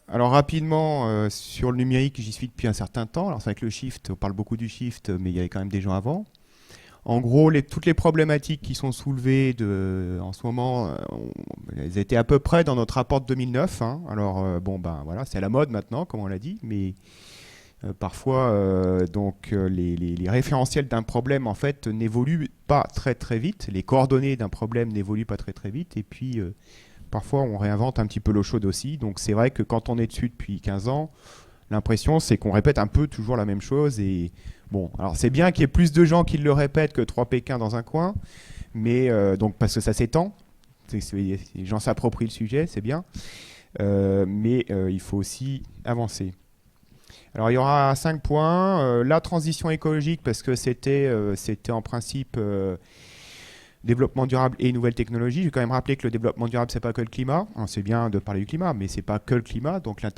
Alors rapidement, sur le numérique, j'y suis depuis un certain temps. Alors c'est vrai que le shift, on parle beaucoup du shift, mais il y avait quand même des gens avant. En gros, toutes les problématiques qui sont soulevées en ce moment, elles étaient à peu près dans notre rapport de 2009, hein. Alors bon, ben voilà, c'est à la mode maintenant, comme on l'a dit, mais parfois, les référentiels d'un problème en fait n'évoluent pas très très vite. Les coordonnées d'un problème n'évoluent pas très très vite, et puis parfois on réinvente un petit peu l'eau chaude aussi. Donc c'est vrai que quand on est dessus depuis 15 ans, l'impression c'est qu'on répète un peu toujours la même chose. Et bon, alors c'est bien qu'il y ait plus de gens qui le répètent que 3 Pékins dans un coin, mais donc parce que ça s'étend, les gens s'approprient le sujet, c'est bien. Mais il faut aussi avancer. Alors il y aura 5 points. La transition écologique, parce que c'était en principe développement durable et nouvelles technologies. Je vais quand même rappeler que le développement durable, c'est pas que le climat. Alors, c'est bien de parler du climat, mais c'est pas que le climat. Donc la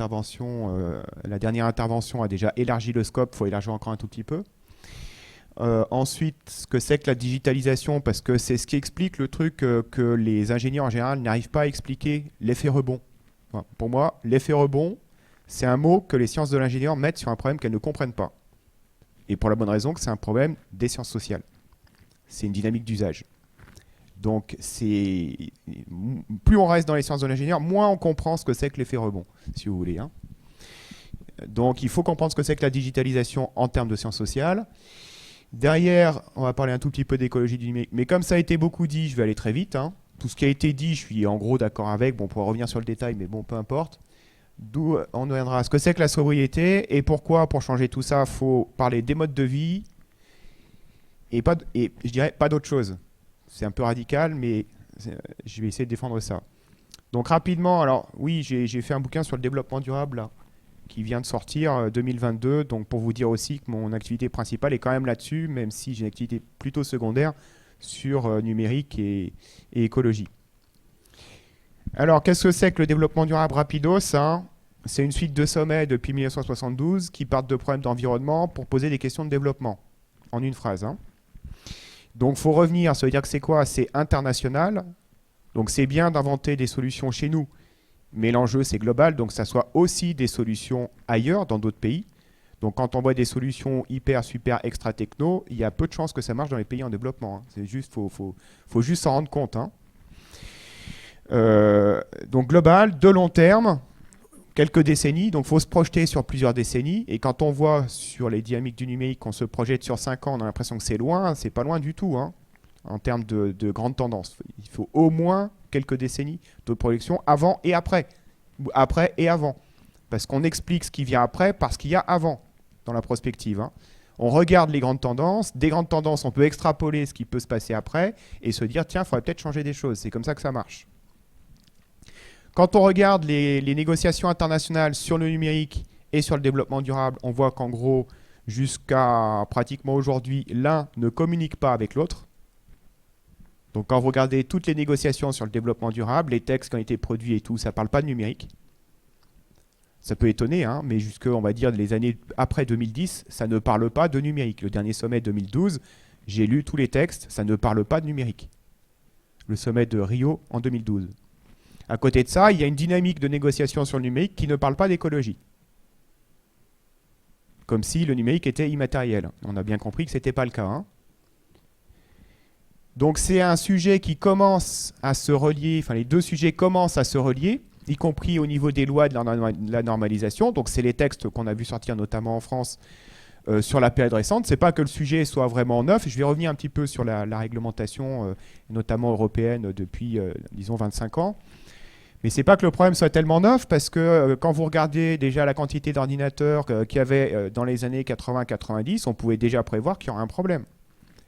dernière intervention a déjà élargi le scope, il faut élargir encore un tout petit peu. Ensuite, ce que c'est que la digitalisation, parce que c'est ce qui explique le truc que les ingénieurs en général n'arrivent pas à expliquer, l'effet rebond. Enfin, pour moi, l'effet rebond, c'est un mot que les sciences de l'ingénieur mettent sur un problème qu'elles ne comprennent pas. Et pour la bonne raison que c'est un problème des sciences sociales. C'est une dynamique d'usage. Donc, plus on reste dans les sciences de l'ingénieur, moins on comprend ce que c'est que l'effet rebond, si vous voulez, hein. Donc, il faut comprendre ce que c'est que la digitalisation en termes de sciences sociales. Derrière, on va parler un tout petit peu d'écologie du numérique. Mais comme ça a été beaucoup dit, je vais aller très vite, hein. Tout ce qui a été dit, je suis en gros d'accord avec. Bon, on pourra revenir sur le détail, mais bon, peu importe. D'où on reviendra à ce que c'est que la sobriété et pourquoi, pour changer tout ça, il faut parler des modes de vie et je dirais pas d'autre chose. C'est un peu radical, mais je vais essayer de défendre ça. Donc rapidement, alors oui, j'ai fait un bouquin sur le développement durable là, qui vient de sortir 2022. Donc pour vous dire aussi que mon activité principale est quand même là-dessus, même si j'ai une activité plutôt secondaire sur numérique et écologie. Alors qu'est-ce que c'est que le développement durable rapidos, hein? C'est une suite de sommets depuis 1972 qui partent de problèmes d'environnement pour poser des questions de développement, en une phrase, hein. Donc il faut revenir, ça veut dire que c'est quoi? C'est international. Donc c'est bien d'inventer des solutions chez nous, mais l'enjeu c'est global, donc ça soit aussi des solutions ailleurs, dans d'autres pays. Donc quand on voit des solutions hyper, super, extra techno, il y a peu de chances que ça marche dans les pays en développement, hein. C'est juste, faut juste s'en rendre compte, hein. Donc global, de long terme, quelques décennies, donc il faut se projeter sur plusieurs décennies. Et quand on voit sur les dynamiques du numérique qu'on se projette sur 5 ans, on a l'impression que c'est loin, c'est pas loin du tout, hein, en termes de grandes tendances. Il faut au moins quelques décennies de projection avant et après, ou après et avant. Parce qu'on explique ce qui vient après parce qu'il y a avant dans la prospective, hein. On regarde les grandes tendances, des grandes tendances, on peut extrapoler ce qui peut se passer après et se dire, tiens, il faudrait peut-être changer des choses. C'est comme ça que ça marche. Quand on regarde les négociations internationales sur le numérique et sur le développement durable, on voit qu'en gros, jusqu'à pratiquement aujourd'hui, l'un ne communique pas avec l'autre. Donc quand vous regardez toutes les négociations sur le développement durable, les textes qui ont été produits et tout, ça ne parle pas de numérique. Ça peut étonner, hein, mais jusque, on va dire, les années après 2010, ça ne parle pas de numérique. Le dernier sommet 2012, j'ai lu tous les textes, ça ne parle pas de numérique. Le sommet de Rio en 2012. À côté de ça, il y a une dynamique de négociation sur le numérique qui ne parle pas d'écologie. Comme si le numérique était immatériel. On a bien compris que ce n'était pas le cas, hein. Donc c'est un sujet qui commence à se relier, enfin les deux sujets commencent à se relier, y compris au niveau des lois de la normalisation. Donc c'est les textes qu'on a vu sortir notamment en France sur la période récente. C'est pas que le sujet soit vraiment neuf. Je vais revenir un petit peu sur la réglementation, notamment européenne, depuis, disons, 25 ans. Mais c'est pas que le problème soit tellement neuf, parce que quand vous regardez déjà la quantité d'ordinateurs qu'il y avait dans les années 80-90, on pouvait déjà prévoir qu'il y aurait un problème.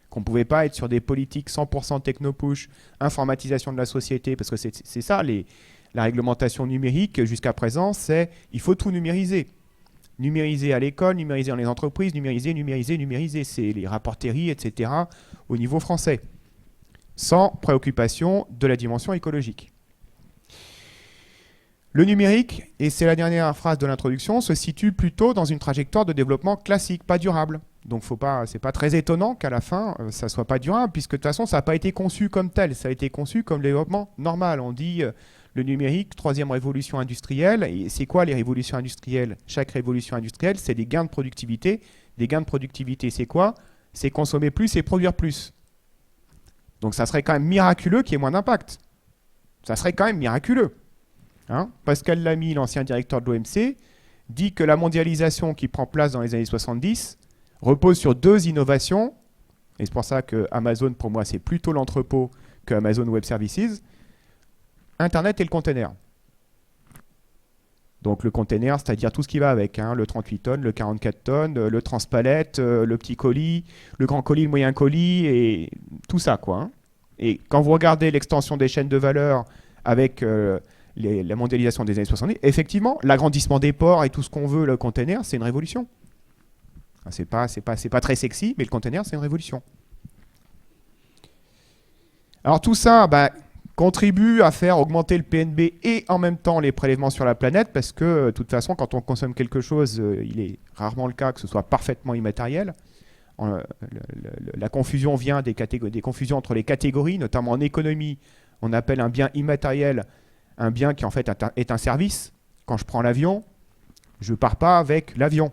Qu'on ne pouvait pas être sur des politiques 100% techno-push, informatisation de la société, parce que c'est ça, la réglementation numérique jusqu'à présent, c'est il faut tout numériser. Numériser à l'école, numériser dans les entreprises, numériser. C'est les rapporteries, etc. au niveau français. Sans préoccupation de la dimension écologique. Le numérique, et c'est la dernière phrase de l'introduction, se situe plutôt dans une trajectoire de développement classique, pas durable. Donc c'est pas très étonnant qu'à la fin, ça soit pas durable, puisque de toute façon, ça n'a pas été conçu comme tel. Ça a été conçu comme le développement normal. On dit le numérique, troisième révolution industrielle. Et c'est quoi les révolutions industrielles? Chaque révolution industrielle, c'est des gains de productivité. Des gains de productivité, c'est quoi? C'est consommer plus et produire plus. Donc ça serait quand même miraculeux qu'il y ait moins d'impact. Ça serait quand même miraculeux. Hein, Pascal Lamy, l'ancien directeur de l'OMC, dit que la mondialisation qui prend place dans les années 70 repose sur deux innovations, et c'est pour ça que Amazon, pour moi, c'est plutôt l'entrepôt que Amazon Web Services, Internet et le container. Donc le container, c'est-à-dire tout ce qui va avec, hein, le 38 tonnes, le 44 tonnes, le transpalette, le petit colis, le grand colis, le moyen colis, et tout ça, quoi. Hein. Et quand vous regardez l'extension des chaînes de valeur avec la mondialisation des années 70, effectivement, l'agrandissement des ports et tout ce qu'on veut, le container, c'est une révolution. C'est pas très sexy, mais le container, c'est une révolution. Alors tout ça contribue à faire augmenter le PNB et en même temps les prélèvements sur la planète, parce que de toute façon, quand on consomme quelque chose, il est rarement le cas que ce soit parfaitement immatériel. La confusion vient des confusions entre les catégories, notamment en économie. On appelle un bien immatériel un bien qui en fait est un service. Quand je prends l'avion, je ne pars pas avec l'avion.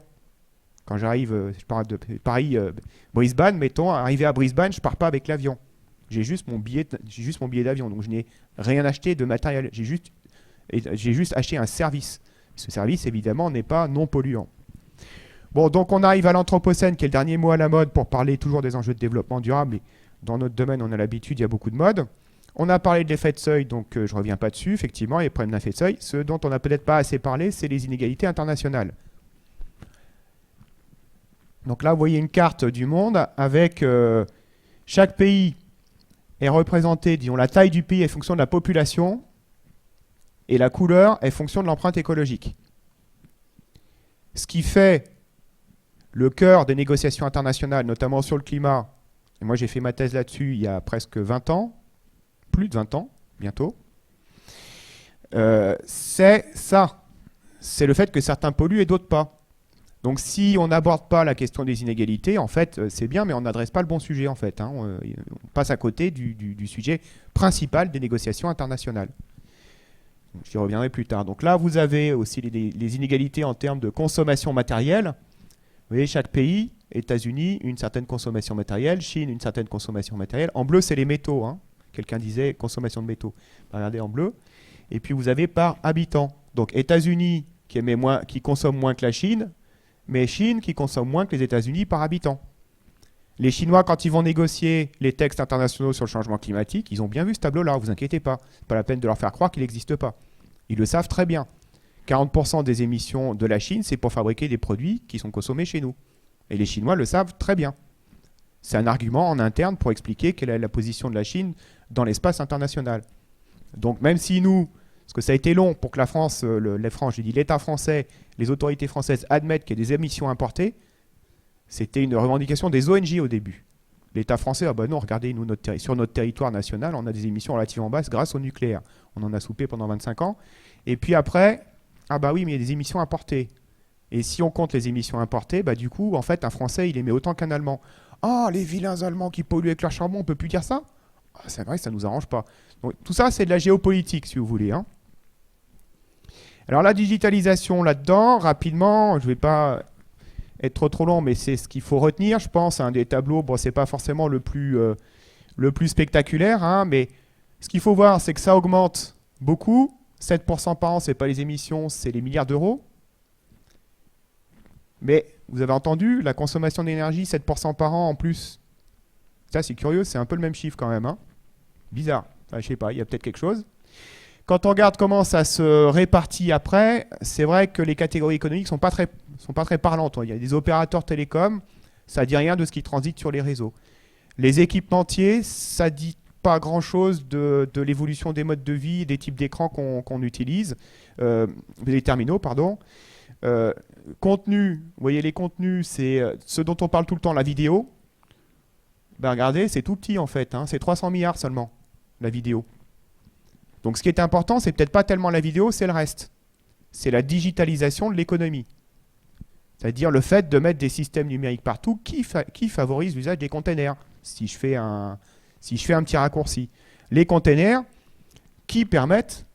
Quand j'arrive, je pars de Paris-Brisbane, mettons, arrivé à Brisbane, je ne pars pas avec l'avion. J'ai juste mon billet d'avion, donc je n'ai rien acheté de matériel. J'ai juste acheté un service. Ce service, évidemment, n'est pas non polluant. Bon, donc on arrive à l'Anthropocène, qui est le dernier mot à la mode pour parler toujours des enjeux de développement durable. Et dans notre domaine, on a l'habitude, il y a beaucoup de modes. On a parlé de l'effet de seuil, donc je ne reviens pas dessus. Effectivement, il y a le problème d'effet de seuil. Ce dont on n'a peut-être pas assez parlé, c'est les inégalités internationales. Donc là, vous voyez une carte du monde avec chaque pays est représenté, disons, la taille du pays est fonction de la population et la couleur est fonction de l'empreinte écologique. Ce qui fait le cœur des négociations internationales, notamment sur le climat, et moi j'ai fait ma thèse là-dessus il y a presque 20 ans, plus de 20 ans, bientôt, c'est ça. C'est le fait que certains polluent et d'autres pas. Donc si on n'aborde pas la question des inégalités, en fait, c'est bien, mais on n'adresse pas le bon sujet, en fait. Hein. On passe à côté du sujet principal des négociations internationales. J'y reviendrai plus tard. Donc là, vous avez aussi les inégalités en termes de consommation matérielle. Vous voyez, chaque pays, États-Unis, une certaine consommation matérielle, Chine, une certaine consommation matérielle. En bleu, c'est les métaux. Hein. Quelqu'un disait consommation de métaux. Regardez en bleu. Et puis vous avez par habitant. Donc États-Unis qui consomme moins que la Chine, mais Chine qui consomme moins que les États-Unis par habitant. Les Chinois, quand ils vont négocier les textes internationaux sur le changement climatique, ils ont bien vu ce tableau-là, vous inquiétez pas. Pas la peine de leur faire croire qu'il n'existe pas. Ils le savent très bien. 40% des émissions de la Chine, c'est pour fabriquer des produits qui sont consommés chez nous. Et les Chinois le savent très bien. C'est un argument en interne pour expliquer quelle est la position de la Chine dans l'espace international. Donc même si nous, parce que ça a été long pour que la France, l'État français, les autorités françaises admettent qu'il y a des émissions importées, c'était une revendication des ONG au début. L'État français, ah ben non, regardez, nous, sur notre territoire national, on a des émissions relativement basses grâce au nucléaire. On en a soupé pendant 25 ans. Et puis après, ah bah oui, mais il y a des émissions importées. Et si on compte les émissions importées, bah du coup, en fait, un Français, il émet autant qu'un Allemand. Ah, les vilains Allemands qui polluent avec leur charbon, on ne peut plus dire ça? Ah, c'est vrai, ça ne nous arrange pas. Donc, tout ça, c'est de la géopolitique, si vous voulez. Hein. Alors la digitalisation là-dedans, rapidement, je ne vais pas être trop long, mais c'est ce qu'il faut retenir, je pense. Des tableaux, bon, ce n'est pas forcément le plus spectaculaire, hein, mais ce qu'il faut voir, c'est que ça augmente beaucoup. 7% par an, ce n'est pas les émissions, c'est les milliards d'euros. Mais vous avez entendu, la consommation d'énergie, 7% par an en plus. Ça, c'est curieux, c'est un peu le même chiffre quand même. Hein. Bizarre. Enfin, je sais pas, il y a peut-être quelque chose. Quand on regarde comment ça se répartit après, c'est vrai que les catégories économiques ne sont pas très parlantes. Il y a des opérateurs télécoms, ça ne dit rien de ce qui transite sur les réseaux. Les équipementiers, ça ne dit pas grand-chose de l'évolution des modes de vie, des types d'écrans qu'on utilise, les terminaux, pardon. Contenu, vous voyez les contenus, c'est ce dont on parle tout le temps, la vidéo. Ben regardez, c'est tout petit en fait, hein, c'est 300 milliards seulement, la vidéo. Donc ce qui est important, c'est peut-être pas tellement la vidéo, c'est le reste. C'est la digitalisation de l'économie. C'est-à-dire le fait de mettre des systèmes numériques partout qui favorise l'usage des containers, si je fais un petit raccourci. Les containers qui permettent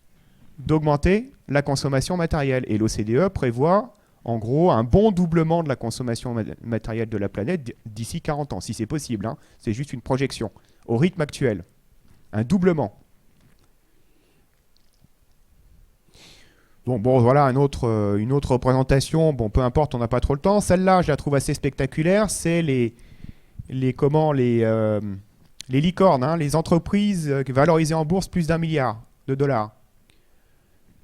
d'augmenter la consommation matérielle. Et l'OCDE prévoit en gros un bon doublement de la consommation matérielle de la planète d'ici 40 ans, si c'est possible. Hein. C'est juste une projection au rythme actuel. Un doublement. Donc bon, voilà une autre représentation. Bon, peu importe, on n'a pas trop le temps. Celle-là, je la trouve assez spectaculaire. C'est les licornes, hein, les entreprises valorisées en bourse plus d'1 milliard de dollars.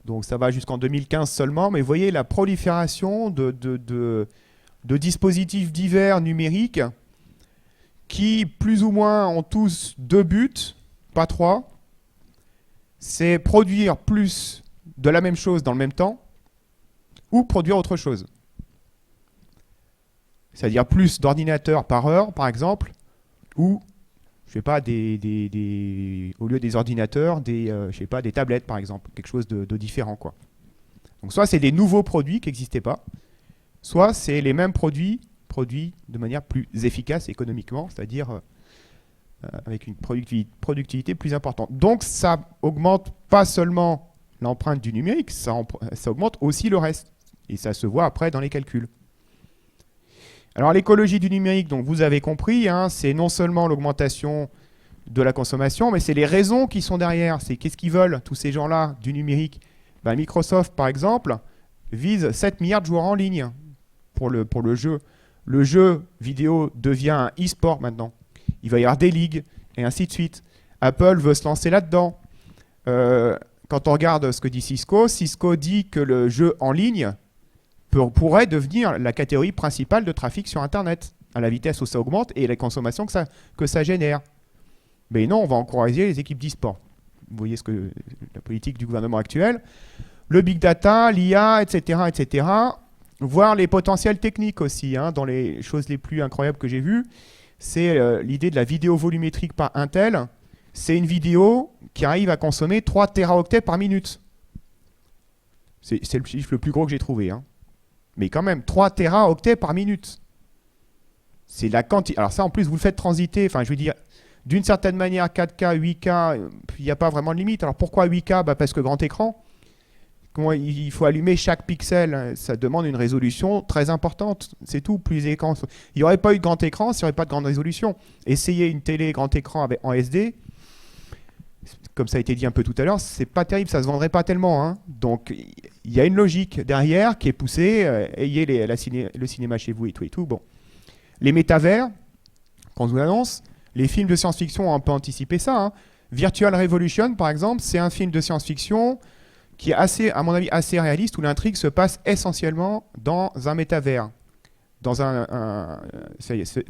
Donc ça va jusqu'en 2015 seulement, mais vous voyez la prolifération de dispositifs divers numériques qui, plus ou moins, ont tous deux buts, pas trois. C'est produire plus de la même chose dans le même temps ou produire autre chose. C'est-à-dire plus d'ordinateurs par heure, par exemple, ou, je sais pas, au lieu des ordinateurs, je sais pas, des tablettes, par exemple, quelque chose de différent, quoi. Donc soit c'est des nouveaux produits qui n'existaient pas, soit c'est les mêmes produits de manière plus efficace économiquement, c'est-à-dire avec une productivité plus importante. Donc ça augmente pas seulement l'empreinte du numérique, ça augmente aussi le reste. Et ça se voit après dans les calculs. Alors l'écologie du numérique, donc vous avez compris, hein, c'est non seulement l'augmentation de la consommation, mais c'est les raisons qui sont derrière. C'est qu'est-ce qu'ils veulent, tous ces gens-là, du numérique. Ben, Microsoft, par exemple, vise 7 milliards de joueurs en ligne pour le jeu. Le jeu vidéo devient un e-sport maintenant. Il va y avoir des ligues, et ainsi de suite. Apple veut se lancer là-dedans. Quand on regarde ce que dit Cisco dit que le jeu en ligne pourrait devenir la catégorie principale de trafic sur Internet, à la vitesse où ça augmente et la consommation que ça génère. Mais non, on va encourager les équipes d'e-sport. Vous voyez la politique du gouvernement actuel. Le big data, l'IA, etc., voir les potentiels techniques aussi. Hein, dans les choses les plus incroyables que j'ai vues, c'est l'idée de la vidéo volumétrique par Intel. C'est une vidéo qui arrive à consommer 3 téraoctets par minute. C'est le chiffre le plus gros que j'ai trouvé. Hein. Mais quand même, 3 téraoctets par minute. C'est la quantité. Alors ça, en plus, vous le faites transiter. Enfin, je veux dire, d'une certaine manière, 4K, 8K, il n'y a pas vraiment de limite. Alors pourquoi 8K? Parce que grand écran. Il faut allumer chaque pixel. Ça demande une résolution très importante. C'est tout. Plus écran. Il n'y aurait pas eu de grand écran s'il n'y aurait pas de grande résolution. Essayez une télé grand écran en SD. Comme ça a été dit un peu tout à l'heure, c'est pas terrible, ça se vendrait pas tellement. Hein. Donc il y a une logique derrière qui est poussée. Ayez le cinéma chez vous et tout. Bon. Les métavers, qu'on vous annonce, les films de science-fiction ont un peu anticipé ça. Hein. Virtual Revolution, par exemple, c'est un film de science-fiction qui est à mon avis, assez réaliste, où l'intrigue se passe essentiellement dans un métavers.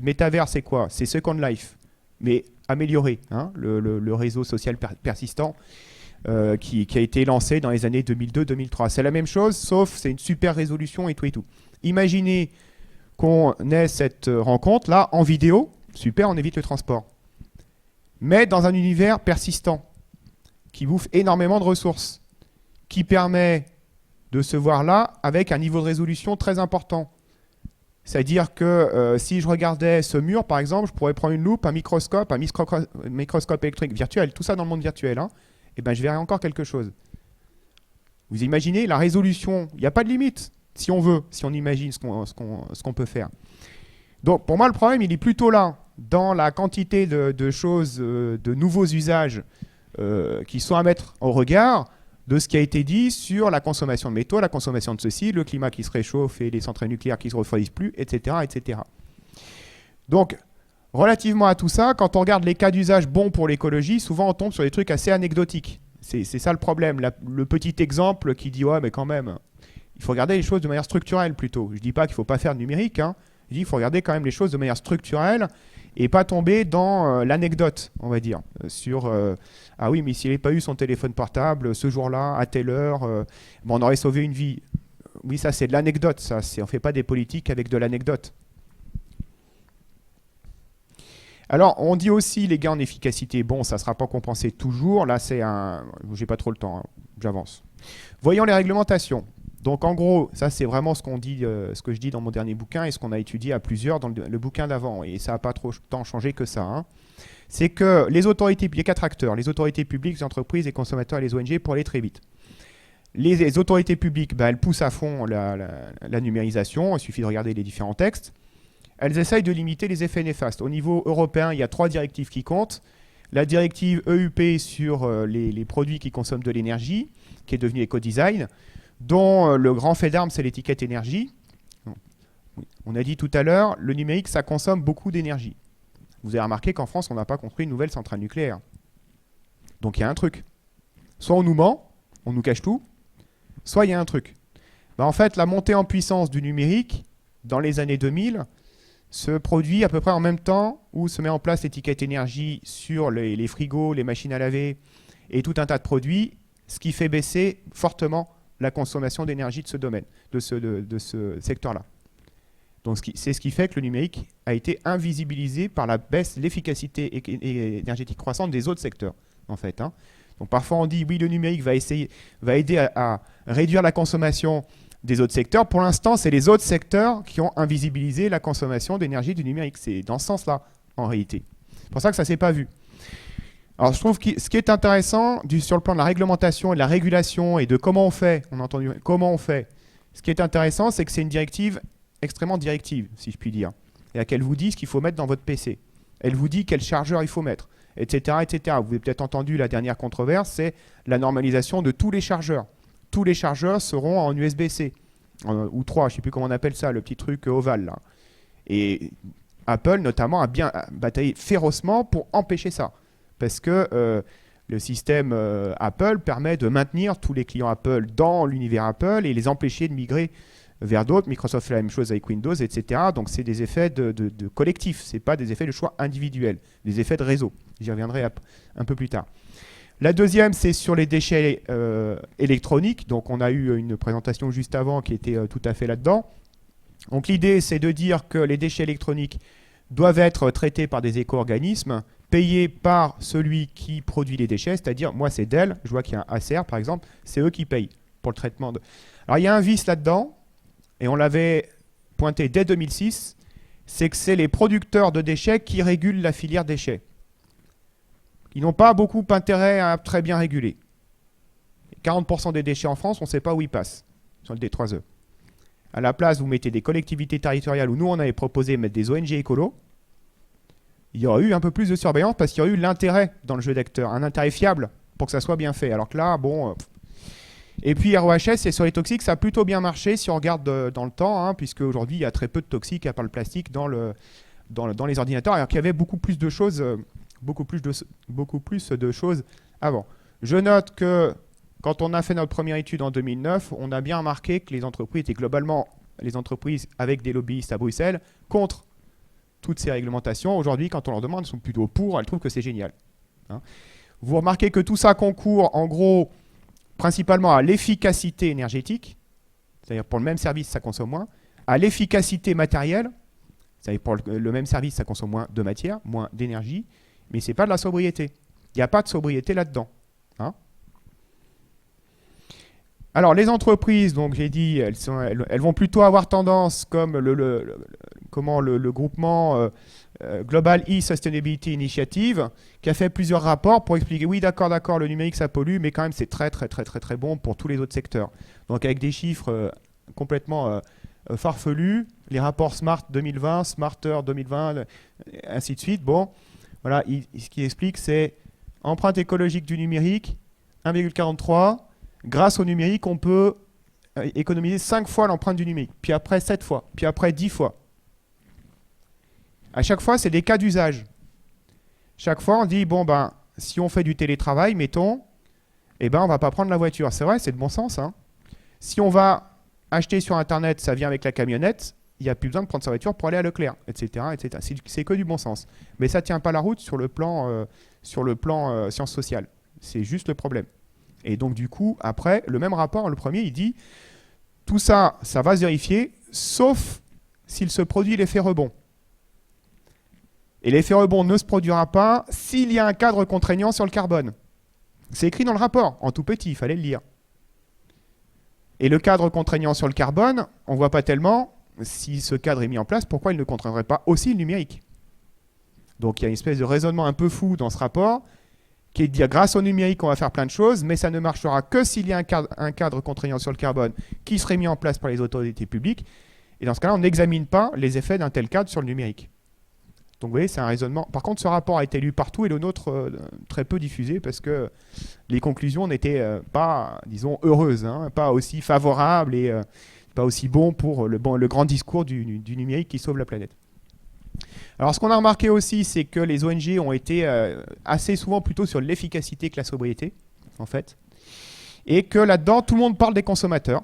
Métavers, c'est quoi? C'est Second Life, mais amélioré, hein, le réseau social persistant qui a été lancé dans les années 2002-2003. C'est la même chose, sauf c'est une super résolution et tout. Imaginez qu'on ait cette rencontre-là en vidéo, super, on évite le transport. Mais dans un univers persistant, qui bouffe énormément de ressources, qui permet de se voir là avec un niveau de résolution très important. C'est-à-dire que si je regardais ce mur, par exemple, je pourrais prendre une loupe, un microscope électrique virtuel, tout ça dans le monde virtuel, hein, et ben je verrais encore quelque chose. Vous imaginez la résolution, il n'y a pas de limite, si on veut, si on imagine ce qu'on peut faire. Donc pour moi, le problème, il est plutôt là, dans la quantité de choses, de nouveaux usages qui sont à mettre au regard de ce qui a été dit sur la consommation de métaux, la consommation de ceci, le climat qui se réchauffe et les centrales nucléaires qui ne se refroidissent plus, etc., etc. Donc, relativement à tout ça, quand on regarde les cas d'usage bons pour l'écologie, souvent on tombe sur des trucs assez anecdotiques. C'est ça le problème. Le petit exemple qui dit « ouais, mais quand même, il faut regarder les choses de manière structurelle plutôt ». Je ne dis pas qu'il ne faut pas faire de numérique, hein. Je dis qu'il faut regarder quand même les choses de manière structurelle et pas tomber dans l'anecdote, on va dire, sur ah oui, mais s'il n'avait pas eu son téléphone portable ce jour-là, à telle heure, on aurait sauvé une vie. Oui, ça c'est de l'anecdote, ça. On ne fait pas des politiques avec de l'anecdote. Alors, on dit aussi les gains en efficacité. Bon, ça ne sera pas compensé toujours. Là, c'est un... J'ai pas trop le temps, hein. J'avance. Voyons les réglementations. Donc en gros, ça c'est vraiment ce ce que je dis dans mon dernier bouquin et ce qu'on a étudié à plusieurs dans le bouquin d'avant. Et ça n'a pas trop tant changé que ça, hein. C'est que les autorités, il y a 4 acteurs, les autorités publiques, les entreprises, les consommateurs et les ONG pour aller très vite. Les autorités publiques, elles poussent à fond la numérisation, il suffit de regarder les différents textes. Elles essayent de limiter les effets néfastes. Au niveau européen, il y a 3 directives qui comptent. La directive EUP sur les produits qui consomment de l'énergie, qui est devenue éco-design, dont le grand fait d'armes, c'est l'étiquette énergie. On a dit tout à l'heure, le numérique, ça consomme beaucoup d'énergie. Vous avez remarqué qu'en France, on n'a pas construit une nouvelle centrale nucléaire. Donc il y a un truc. Soit on nous ment, on nous cache tout, soit il y a un truc. En fait, la montée en puissance du numérique, dans les années 2000, se produit à peu près en même temps où se met en place l'étiquette énergie sur les frigos, les machines à laver et tout un tas de produits, ce qui fait baisser fortement la consommation d'énergie de ce domaine, de ce secteur-là. Donc c'est ce qui fait que le numérique a été invisibilisé par la baisse de l'efficacité énergétique croissante des autres secteurs, en fait, hein. Donc parfois on dit oui, le numérique va aider à réduire la consommation des autres secteurs. Pour l'instant, c'est les autres secteurs qui ont invisibilisé la consommation d'énergie du numérique. C'est dans ce sens-là, en réalité. C'est pour ça que ça ne s'est pas vu. Alors je trouve que ce qui est intéressant sur le plan de la réglementation et de la régulation et de comment on fait, on a entendu comment on fait, ce qui est intéressant, c'est que c'est une directive extrêmement directive, si je puis dire, et qu'elle vous dit ce qu'il faut mettre dans votre PC. Elle vous dit quel chargeur il faut mettre, etc., etc. Vous avez peut-être entendu la dernière controverse, c'est la normalisation de tous les chargeurs. Tous les chargeurs seront en USB-C, ou 3, je ne sais plus comment on appelle ça, le petit truc ovale, là. Et Apple, notamment, a bien bataillé férocement pour empêcher ça. Parce que le système Apple permet de maintenir tous les clients Apple dans l'univers Apple et les empêcher de migrer vers d'autres. Microsoft fait la même chose avec Windows, etc. Donc c'est des effets de collectif, ce n'est pas des effets de choix individuels, des effets de réseau. J'y reviendrai un peu plus tard. La deuxième, c'est sur les déchets électroniques. Donc on a eu une présentation juste avant qui était tout à fait là-dedans. Donc l'idée, c'est de dire que les déchets électroniques doivent être traités par des éco-organismes, payés par celui qui produit les déchets, c'est-à-dire, moi c'est Dell, je vois qu'il y a un Acer par exemple, c'est eux qui payent pour le traitement de... Alors il y a un vice là-dedans, et on l'avait pointé dès 2006, c'est que c'est les producteurs de déchets qui régulent la filière déchets. Ils n'ont pas beaucoup intérêt à très bien réguler. 40% des déchets en France, on ne sait pas où ils passent, sur le D3E. À la place, vous mettez des collectivités territoriales, où nous on avait proposé de mettre des ONG écolos, il y aurait eu un peu plus de surveillance parce qu'il y aurait eu l'intérêt dans le jeu d'acteurs, un intérêt fiable pour que ça soit bien fait. Alors que là, bon... Et puis ROHS, et sur les toxiques, ça a plutôt bien marché si on regarde dans le temps, hein, puisque aujourd'hui il y a très peu de toxiques à part le plastique dans les ordinateurs, alors qu'il y avait beaucoup plus de choses avant. Je note que quand on a fait notre première étude en 2009, on a bien remarqué que les entreprises étaient globalement, les entreprises avec des lobbyistes à Bruxelles, contre toutes ces réglementations. Aujourd'hui, quand on leur demande, elles sont plutôt pour, elles trouvent que c'est génial, hein. Vous remarquez que tout ça concourt, en gros, principalement à l'efficacité énergétique, c'est-à-dire pour le même service, ça consomme moins, à l'efficacité matérielle, c'est-à-dire pour le même service, ça consomme moins de matière, moins d'énergie, mais ce n'est pas de la sobriété. Il n'y a pas de sobriété là-dedans, hein. Alors les entreprises, donc j'ai dit, elles vont plutôt avoir tendance, comme le groupement Global E-Sustainability Initiative, qui a fait plusieurs rapports pour expliquer, oui d'accord, le numérique ça pollue, mais quand même c'est très bon pour tous les autres secteurs. Donc avec des chiffres complètement farfelus, les rapports Smart 2020, Smarter 2020, ainsi de suite. Bon, voilà, ce qui explique, c'est empreinte écologique du numérique, 1,43. Grâce au numérique, on peut économiser 5 fois l'empreinte du numérique, puis après 7 fois, puis après 10 fois. À chaque fois, c'est des cas d'usage. Chaque fois, on dit, bon, ben, si on fait du télétravail, mettons, eh ben, on ne va pas prendre la voiture. C'est vrai, c'est de bon sens, hein. Si on va acheter sur Internet, ça vient avec la camionnette, il n'y a plus besoin de prendre sa voiture pour aller à Leclerc, etc. etc. C'est que du bon sens. Mais ça ne tient pas la route sur le plan sciences sociales. C'est juste le problème. Et donc, du coup, après, le même rapport, le premier, il dit, tout ça, ça va se vérifier, sauf s'il se produit l'effet rebond. Et l'effet rebond ne se produira pas s'il y a un cadre contraignant sur le carbone. C'est écrit dans le rapport, en tout petit, il fallait le lire. Et le cadre contraignant sur le carbone, on ne voit pas tellement, si ce cadre est mis en place, pourquoi il ne contraindrait pas aussi le numérique. Donc il y a une espèce de raisonnement un peu fou dans ce rapport, qui est de dire grâce au numérique on va faire plein de choses, mais ça ne marchera que s'il y a un cadre contraignant sur le carbone qui serait mis en place par les autorités publiques. Et dans ce cas-là, on n'examine pas les effets d'un tel cadre sur le numérique. Donc vous voyez, c'est un raisonnement. Par contre, ce rapport a été lu partout et le nôtre très peu diffusé parce que les conclusions n'étaient pas, disons, heureuses, hein, pas aussi favorables et pas aussi bons pour le grand discours du numérique qui sauve la planète. Alors ce qu'on a remarqué aussi, c'est que les ONG ont été assez souvent plutôt sur l'efficacité que la sobriété, en fait. Et que là-dedans, tout le monde parle des consommateurs.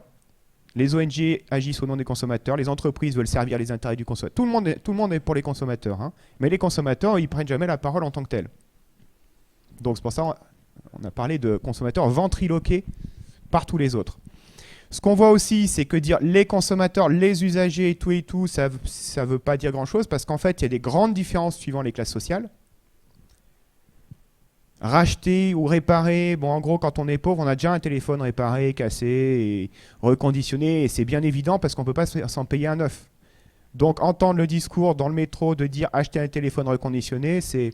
Les ONG agissent au nom des consommateurs, les entreprises veulent servir les intérêts du consommateur. Tout le monde est pour les consommateurs, hein. Mais les consommateurs, ils ne prennent jamais la parole en tant que tels. Donc c'est pour ça qu'on a parlé de consommateurs ventriloqués par tous les autres. Ce qu'on voit aussi, c'est que dire les consommateurs, les usagers et tout, ça ne veut pas dire grand-chose parce qu'en fait, il y a des grandes différences suivant les classes sociales. Racheter ou réparer, bon en gros quand on est pauvre on a déjà un téléphone réparé, cassé et reconditionné et c'est bien évident parce qu'on ne peut pas s'en payer un neuf. Donc entendre le discours dans le métro de dire acheter un téléphone reconditionné, c'est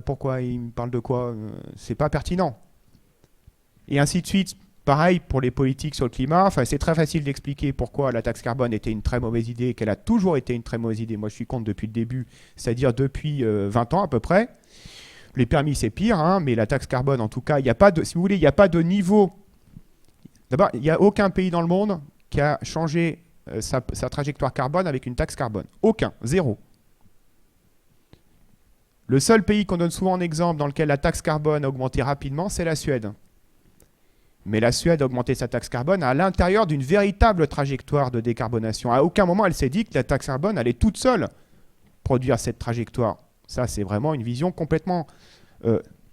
pourquoi il me parle de quoi, c'est pas pertinent. Et ainsi de suite, pareil pour les politiques sur le climat, enfin, c'est très facile d'expliquer pourquoi la taxe carbone était une très mauvaise idée, qu'elle a toujours été une très mauvaise idée, moi je suis contre depuis le début, c'est-à-dire depuis 20 ans à peu près. Les permis, c'est pire, hein, mais la taxe carbone, en tout cas, il n'y a pas de, si vous voulez, il n'y a pas de niveau. D'abord, il n'y a aucun pays dans le monde qui a changé sa trajectoire carbone avec une taxe carbone. Aucun, zéro. Le seul pays qu'on donne souvent en exemple dans lequel la taxe carbone a augmenté rapidement, c'est la Suède. Mais la Suède a augmenté sa taxe carbone à l'intérieur d'une véritable trajectoire de décarbonation. À aucun moment, elle s'est dit que la taxe carbone allait toute seule produire cette trajectoire. Ça, c'est vraiment une vision complètement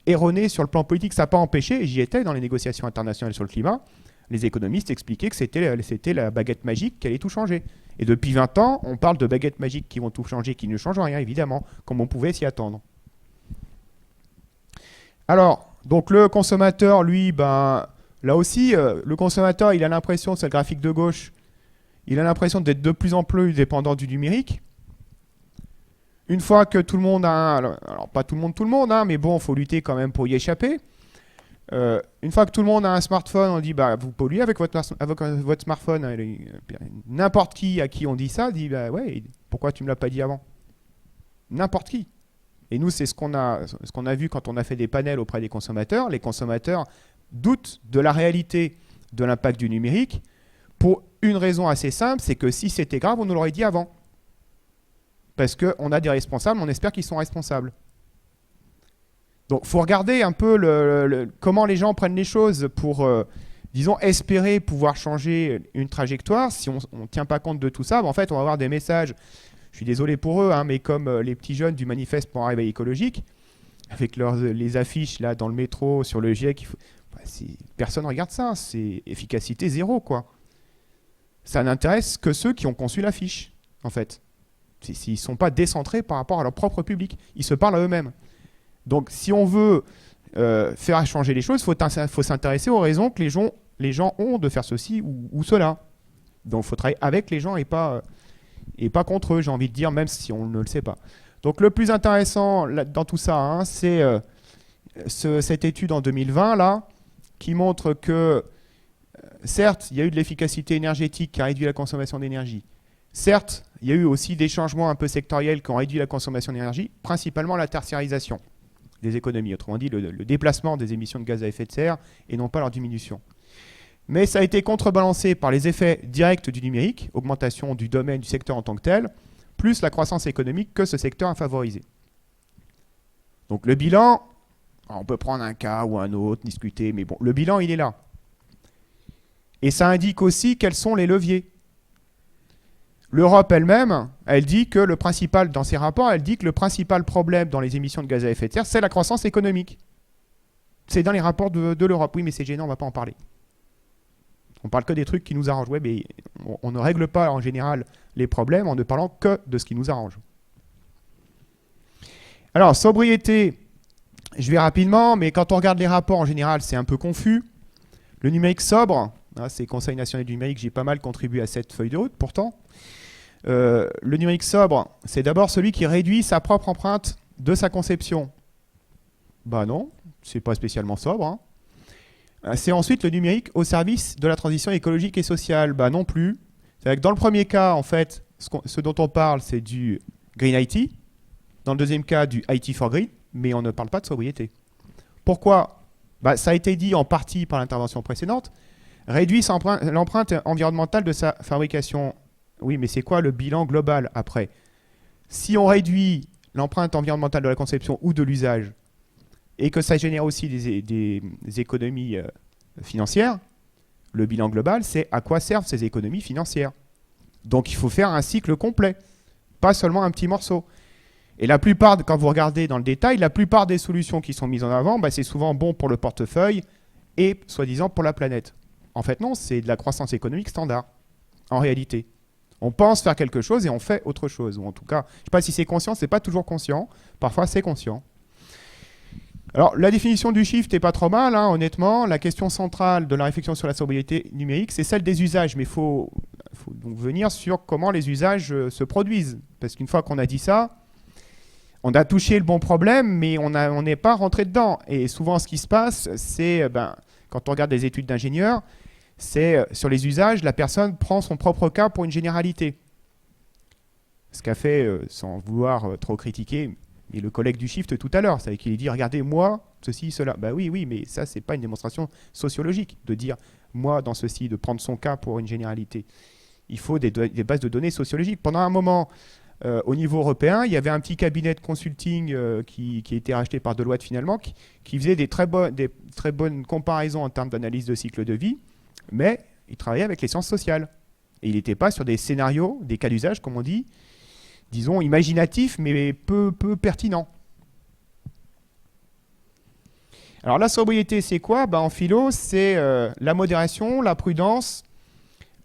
erronée sur le plan politique. Ça n'a pas empêché, et j'y étais dans les négociations internationales sur le climat, les économistes expliquaient que c'était la baguette magique qui allait tout changer. Et depuis 20 ans, on parle de baguettes magiques qui vont tout changer, qui ne changent rien, évidemment, comme on pouvait s'y attendre. Alors, donc le consommateur, lui, ben, là aussi, le consommateur, il a l'impression, c'est le graphique de gauche, il a l'impression d'être de plus en plus dépendant du numérique. Une fois que tout le monde a alors pas tout le monde, hein, mais bon, il faut lutter quand même pour y échapper. Une fois que tout le monde a un smartphone, on dit, bah, vous polluez avec votre smartphone. N'importe qui à qui on dit ça, dit, bah ouais, pourquoi tu ne me l'as pas dit avant? N'importe qui. Et nous, c'est ce qu'on a vu quand on a fait des panels auprès des consommateurs. Les consommateurs doutent de la réalité de l'impact du numérique pour une raison assez simple, c'est que si c'était grave, on nous l'aurait dit avant. Parce qu'on a des responsables, on espère qu'ils sont responsables. Donc il faut regarder un peu comment les gens prennent les choses pour, disons, espérer pouvoir changer une trajectoire. Si on ne tient pas compte de tout ça, ben en fait, on va avoir des messages, je suis désolé pour eux, hein, mais comme les petits jeunes du manifeste pour un réveil écologique, avec les affiches là dans le métro, sur le GIEC, personne ne regarde ça, c'est efficacité zéro, quoi. Ça n'intéresse que ceux qui ont conçu l'affiche, en fait. S'ils ne sont pas décentrés par rapport à leur propre public. Ils se parlent à eux-mêmes. Donc, si on veut faire changer les choses, il faut s'intéresser aux raisons que les gens ont de faire ceci ou cela. Donc, il faut travailler avec les gens et pas contre eux, j'ai envie de dire, même si on ne le sait pas. Donc, le plus intéressant dans tout ça, hein, c'est cette étude en 2020, là, qui montre que, certes, il y a eu de l'efficacité énergétique qui a réduit la consommation d'énergie. Certes, il y a eu aussi des changements un peu sectoriels qui ont réduit la consommation d'énergie, principalement la tertiarisation des économies, autrement dit le déplacement des émissions de gaz à effet de serre et non pas leur diminution. Mais ça a été contrebalancé par les effets directs du numérique, augmentation du domaine du secteur en tant que tel, plus la croissance économique que ce secteur a favorisé. Donc le bilan, on peut prendre un cas ou un autre, discuter, mais bon, le bilan il est là. Et ça indique aussi quels sont les leviers. L'Europe elle-même, elle dit que dans ses rapports, elle dit que le principal problème dans les émissions de gaz à effet de serre, c'est la croissance économique. C'est dans les rapports de l'Europe. Oui, mais c'est gênant, on ne va pas en parler. On parle que des trucs qui nous arrangent. Ouais, mais on ne règle pas en général les problèmes en ne parlant que de ce qui nous arrange. Alors, sobriété, je vais rapidement, mais quand on regarde les rapports en général, c'est un peu confus. Le numérique sobre, Hein, c'est Conseil national du numérique, j'ai pas mal contribué à cette feuille de route, pourtant. Le numérique sobre, c'est d'abord celui qui réduit sa propre empreinte de sa conception. Bah non, c'est pas spécialement sobre. Hein. C'est ensuite le numérique au service de la transition écologique et sociale. Bah non plus. C'est-à-dire que dans le premier cas, en fait, ce dont on parle, c'est du Green IT. Dans le deuxième cas, du IT for Green, mais on ne parle pas de sobriété. Pourquoi? Bah, ça a été dit en partie par l'intervention précédente. Réduit l'empreinte environnementale de sa fabrication. Oui, mais c'est quoi le bilan global après? Si on réduit l'empreinte environnementale de la conception ou de l'usage, et que ça génère aussi des économies financières, le bilan global, c'est à quoi servent ces économies financières. Donc il faut faire un cycle complet, pas seulement un petit morceau. Et la plupart, quand vous regardez dans le détail, la plupart des solutions qui sont mises en avant, bah, c'est souvent bon pour le portefeuille et soi-disant pour la planète. En fait non, c'est de la croissance économique standard, en réalité. On pense faire quelque chose et on fait autre chose. Ou en tout cas, je ne sais pas si c'est conscient, c'est pas toujours conscient. Parfois c'est conscient. Alors, la définition du shift n'est pas trop mal, hein, honnêtement. La question centrale de la réflexion sur la sobriété numérique, c'est celle des usages. Mais il faut donc venir sur comment les usages se produisent. Parce qu'une fois qu'on a dit ça, on a touché le bon problème, mais on n'est pas rentré dedans. Et souvent, ce qui se passe, c'est, quand on regarde des études d'ingénieurs, c'est sur les usages, la personne prend son propre cas pour une généralité. Ce qu'a fait, sans vouloir trop critiquer, et le collègue du shift tout à l'heure, c'est qu'il dit, regardez, moi, ceci, cela. Bah oui, mais ça, c'est pas une démonstration sociologique de dire, moi, dans ceci, de prendre son cas pour une généralité. Il faut des bases de données sociologiques. Pendant un moment, au niveau européen, il y avait un petit cabinet de consulting qui a été racheté par Deloitte finalement, qui faisait des très bonnes comparaisons en termes d'analyse de cycle de vie, mais il travaillait avec les sciences sociales. Et il n'était pas sur des scénarios, des cas d'usage, comme on dit, disons, imaginatif, mais peu pertinent. Alors la sobriété, c'est quoi? En philo, c'est la modération, la prudence,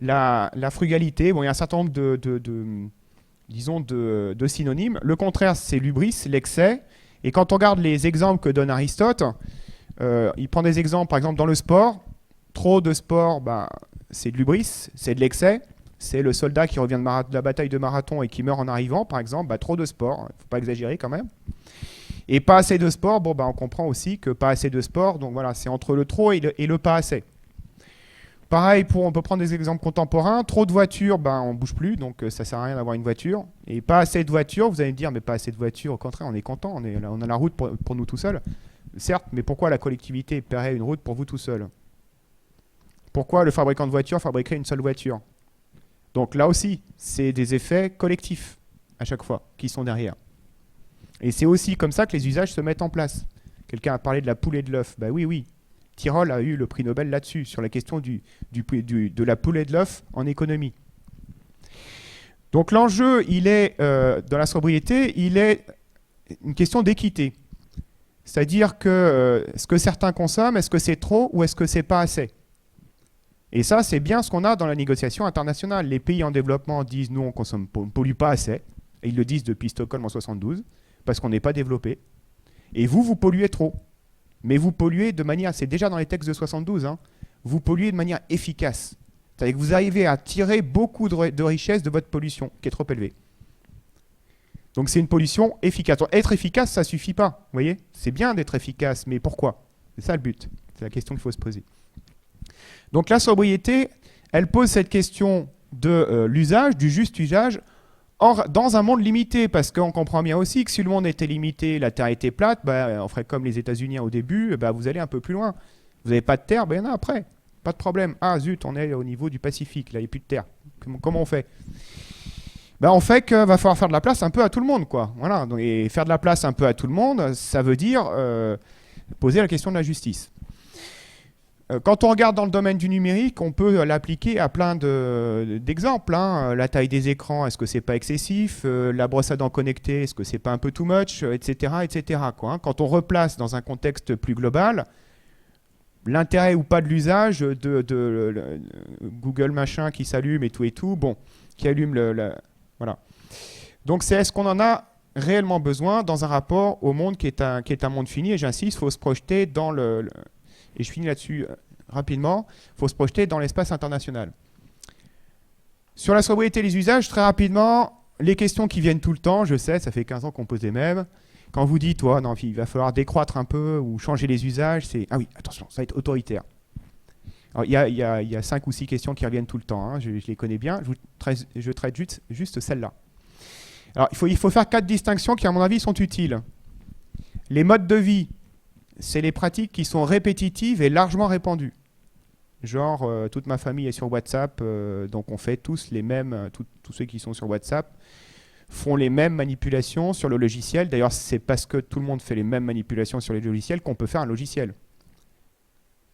la frugalité. Bon, il y a un certain nombre de synonymes. Le contraire, c'est l'hubris, l'excès. Et quand on regarde les exemples que donne Aristote, il prend des exemples, par exemple, dans le sport. Trop de sport, c'est de l'hubris, c'est de l'excès. C'est le soldat qui revient de la bataille de Marathon et qui meurt en arrivant, par exemple. Trop de sport, il ne faut pas exagérer quand même. Et pas assez de sport, on comprend aussi que pas assez de sport, donc voilà, c'est entre le trop et le pas assez. Pareil, on peut prendre des exemples contemporains. Trop de voitures, on ne bouge plus, donc ça ne sert à rien d'avoir une voiture. Et pas assez de voitures, vous allez me dire, mais pas assez de voitures, au contraire, on est content, on a la route pour nous tout seuls. Certes, mais pourquoi la collectivité paierait une route pour vous tout seul? Pourquoi le fabricant de voitures fabriquerait une seule voiture? Donc là aussi, c'est des effets collectifs à chaque fois qui sont derrière. Et c'est aussi comme ça que les usages se mettent en place. Quelqu'un a parlé de la poule et de l'œuf. Oui. Tyrol a eu le prix Nobel là-dessus, sur la question de la poule et de l'œuf en économie. Donc l'enjeu, il est, dans la sobriété, il est une question d'équité. C'est-à-dire que ce que certains consomment, est-ce que c'est trop ou est-ce que c'est pas assez? Et ça, c'est bien ce qu'on a dans la négociation internationale. Les pays en développement disent, nous, on ne pollue pas assez. Et ils le disent depuis Stockholm en 72, parce qu'on n'est pas développé. Et vous polluez trop. Mais vous polluez de manière, c'est déjà dans les textes de 72, vous polluez de manière efficace. C'est-à-dire que vous arrivez à tirer beaucoup de richesse de votre pollution, qui est trop élevée. Donc c'est une pollution efficace. Donc, être efficace, ça ne suffit pas. Vous voyez? C'est bien d'être efficace, mais pourquoi? C'est ça le but. C'est la question qu'il faut se poser. Donc la sobriété, elle pose cette question de l'usage, du juste usage, dans un monde limité, parce qu'on comprend bien aussi que si le monde était limité, la Terre était plate, on ferait comme les États-Unis au début, vous allez un peu plus loin. Vous n'avez pas de terre, il y en a après. Pas de problème. Ah zut, on est au niveau du Pacifique, là il n'y a plus de terre. Comment on fait? On fait qu'il va falloir faire de la place un peu à tout le monde, quoi. Voilà. Donc, et faire de la place un peu à tout le monde, ça veut dire poser la question de la justice. Quand on regarde dans le domaine du numérique, on peut l'appliquer à plein d'exemples. La taille des écrans, est-ce que c'est pas excessif? La brosse à dents connectée, est-ce que c'est pas un peu too much? Etc. quoi. Quand on replace dans un contexte plus global, l'intérêt ou pas de l'usage de Google machin qui s'allume et tout, qui allume voilà. Donc c'est est-ce qu'on en a réellement besoin dans un rapport au monde qui est un monde fini? Et j'insiste, il faut se projeter dans et je finis là-dessus rapidement, il faut se projeter dans l'espace international. Sur la sobriété et les usages, très rapidement, les questions qui viennent tout le temps, je sais, ça fait 15 ans qu'on pose les mêmes. Quand on vous dit, toi, non, il va falloir décroître un peu ou changer les usages, c'est « Ah oui, attention, ça va être autoritaire ». Il y a 5 ou 6 questions qui reviennent tout le temps, hein, je les connais bien, je traite juste celle-là. Alors, il faut faire 4 distinctions qui, à mon avis, sont utiles. Les modes de vie, c'est les pratiques qui sont répétitives et largement répandues. Genre, toute ma famille est sur WhatsApp, donc on fait tous les mêmes, tous ceux qui sont sur WhatsApp font les mêmes manipulations sur le logiciel. D'ailleurs, c'est parce que tout le monde fait les mêmes manipulations sur les logiciels qu'on peut faire un logiciel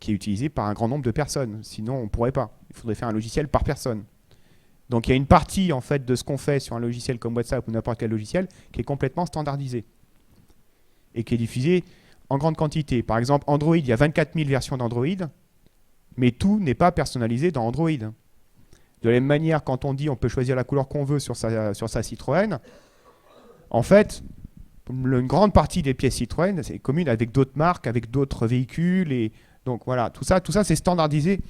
qui est utilisé par un grand nombre de personnes. Sinon, on ne pourrait pas. Il faudrait faire un logiciel par personne. Donc, il y a une partie en fait de ce qu'on fait sur un logiciel comme WhatsApp ou n'importe quel logiciel qui est complètement standardisé et qui est diffusé en grande quantité. Par exemple, Android, il y a 24 000 versions d'Android, mais tout n'est pas personnalisé dans Android. De la même manière, quand on dit on peut choisir la couleur qu'on veut sur sa Citroën, en fait, une grande partie des pièces Citroën, c'est commune avec d'autres marques, avec d'autres véhicules. Et donc voilà, tout ça c'est standardisé.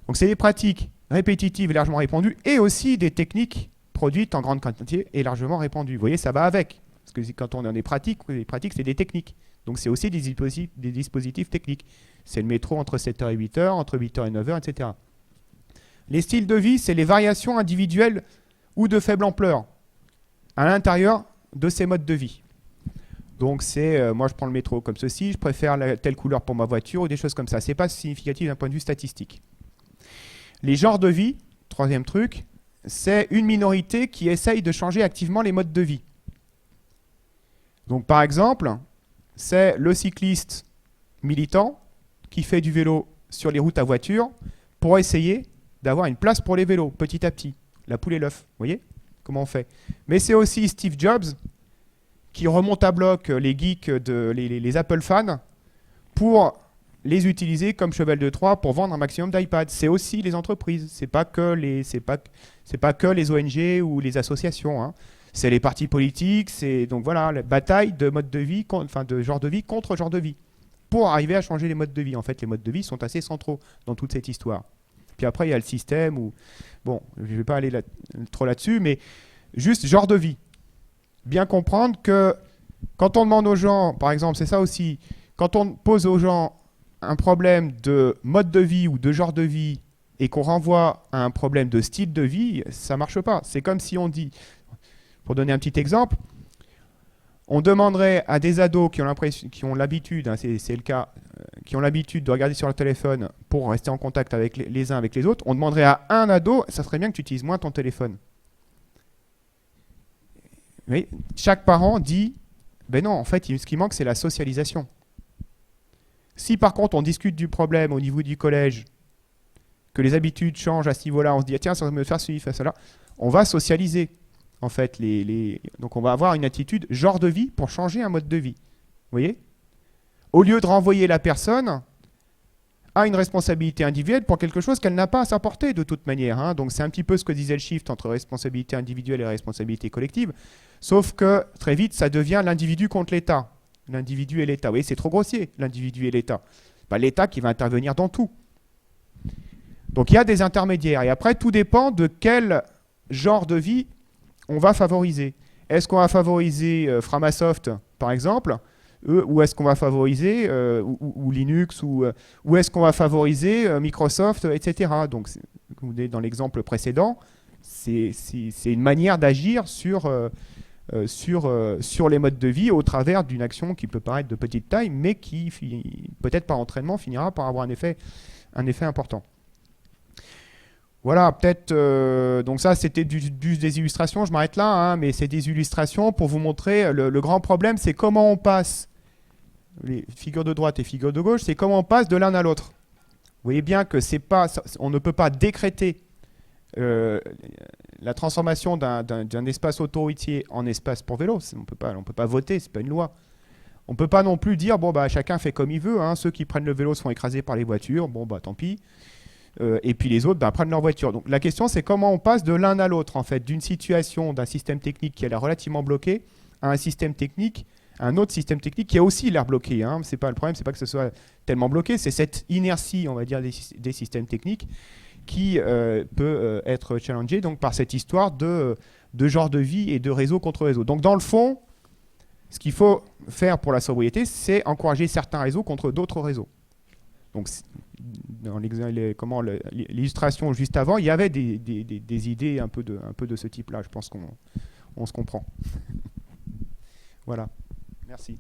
Donc c'est des pratiques répétitives et largement répandues, et aussi des techniques produites en grande quantité et largement répandues. Vous voyez, ça va avec. Parce que quand on est dans des pratiques, les pratiques, c'est des techniques. Donc c'est aussi des dispositifs techniques. C'est le métro entre 7h et 8h, entre 8h et 9h, etc. Les styles de vie, c'est les variations individuelles ou de faible ampleur à l'intérieur de ces modes de vie. Donc c'est, moi je prends le métro comme ceci, je préfère telle couleur pour ma voiture ou des choses comme ça. Ce n'est pas significatif d'un point de vue statistique. Les genres de vie, troisième truc, c'est une minorité qui essaye de changer activement les modes de vie. Donc par exemple, c'est le cycliste militant qui fait du vélo sur les routes à voiture pour essayer d'avoir une place pour les vélos, petit à petit. La poule et l'œuf, vous voyez comment on fait. Mais c'est aussi Steve Jobs qui remonte à bloc les geeks, les Apple fans, pour les utiliser comme cheval de Troie pour vendre un maximum d'iPad. C'est aussi les entreprises, c'est pas que les ONG ou les associations, hein. C'est les partis politiques, c'est donc voilà, la bataille de mode de vie, de genre de vie contre genre de vie, pour arriver à changer les modes de vie. En fait, les modes de vie sont assez centraux dans toute cette histoire. Puis après, il y a le système où, bon, je ne vais pas aller trop là-dessus, mais juste genre de vie. Bien comprendre que quand on demande aux gens, par exemple, c'est ça aussi, quand on pose aux gens un problème de mode de vie ou de genre de vie et qu'on renvoie à un problème de style de vie, ça ne marche pas. C'est comme si on dit, pour donner un petit exemple, on demanderait à des ados qui ont l'habitude, hein, c'est le cas, qui ont l'habitude de regarder sur leur téléphone pour rester en contact avec les uns avec les autres, on demanderait à un ado, ça serait bien que tu utilises moins ton téléphone. Mais chaque parent dit, ben non, en fait, ce qui manque, c'est la socialisation. Si par contre, on discute du problème au niveau du collège, que les habitudes changent à ce niveau-là, on se dit, ah, tiens, ça va me faire ceci, faire cela, on va socialiser. En fait, donc on va avoir une attitude genre de vie pour changer un mode de vie. Vous voyez ? Au lieu de renvoyer la personne à une responsabilité individuelle pour quelque chose qu'elle n'a pas à s'apporter de toute manière, hein. Donc c'est un petit peu ce que disait le shift entre responsabilité individuelle et responsabilité collective. Sauf que très vite, ça devient l'individu contre l'État. L'individu et l'État. Vous voyez, c'est trop grossier, l'individu et l'État. Pas l'État qui va intervenir dans tout. Donc il y a des intermédiaires. Et après, tout dépend de quel genre de vie on va favoriser. Est-ce qu'on va favoriser Framasoft, par exemple, ou est-ce qu'on va favoriser ou Linux, ou est-ce qu'on va favoriser Microsoft, etc. Donc, dans l'exemple précédent, c'est une manière d'agir sur les modes de vie au travers d'une action qui peut paraître de petite taille, mais qui, peut-être par entraînement, finira par avoir un effet important. Voilà, peut-être, donc ça c'était des illustrations, je m'arrête là, hein, mais c'est des illustrations pour vous montrer le grand problème, c'est comment on passe, les figures de droite et figures de gauche, c'est comment on passe de l'un à l'autre. Vous voyez bien que on ne peut pas décréter la transformation d'un espace autoroutier en espace pour vélo, on peut pas voter, c'est pas une loi. On ne peut pas non plus dire, bon bah chacun fait comme il veut, hein, ceux qui prennent le vélo se font écraser par les voitures, bon bah tant pis. Et puis les autres prennent leur voiture. Donc la question, c'est comment on passe de l'un à l'autre, en fait, d'une situation, d'un système technique qui est relativement bloqué, à un système technique un autre système technique qui a aussi l'air bloqué. Hein. C'est pas le problème, c'est pas que ce soit tellement bloqué, c'est cette inertie, on va dire, des systèmes techniques qui peut être challengée donc par cette histoire de genre de vie et de réseau contre réseau. Donc dans le fond, ce qu'il faut faire pour la sobriété, c'est encourager certains réseaux contre d'autres réseaux. Donc dans l'illustration juste avant, il y avait des idées un peu de ce type-là. Je pense qu'on se comprend. Voilà. Merci.